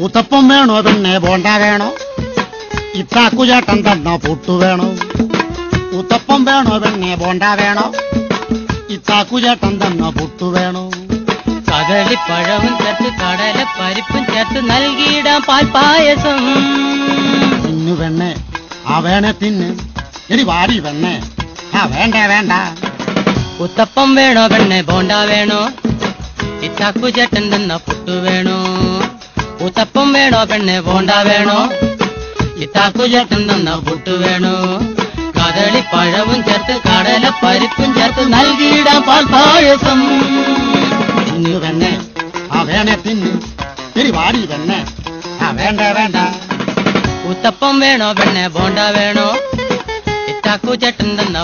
ഉത്തപ്പം വേണോ പിന്നെ ബോണ്ട വേണോ? ഇത്താക്കുചേട്ടൻ തന്ന പുട്ടു വേണോ? ഉത്തപ്പം വേണോ പിന്നെ ബോണ്ട വേണോ? ഇത്താക്കുചേട്ടൻ തന്ന പുട്ടു വേണോ? കദളിപ്പഴവും ചേർത്ത് കടല പരിപ്പും ചേർത്ത് നൽകിയിടാം പാൽപ്പായസം. തിന്നു വെണ്ണേ, ആ വേണേ തിന്ന്. എടി വാടി വെണ്ണേ, ആ വേണ്ട വേണ്ട. ഉത്തപ്പം വേണോ പെണ്ണെ ബോണ്ട വേണോ? ഇത്താക്കുചേട്ടൻ തന്ന പുട്ടു വേണോ? ഉത്തപ്പം വേണോ പെണ്ണെ ബോണ്ട വേണോ? ഇത്താക്കുചേട്ടൻ തന്ന പുട്ടു വേണോ? കദളിപ്പഴവും ചേർത്ത് കടല പരിപ്പും ചേർത്ത് നൽകിയിടാം പാൽപ്പായസം. തിന്നു വെണ്ണേ, ആ വേണേ തിന്ന്. എടി വാടി വെണ്ണേ, ആ വേണ്ട വേണ്ട. ഉത്തപ്പം വേണോ പെണ്ണെ ബോണ്ട വേണോ? ഇത്താക്കുചേട്ടൻ തന്ന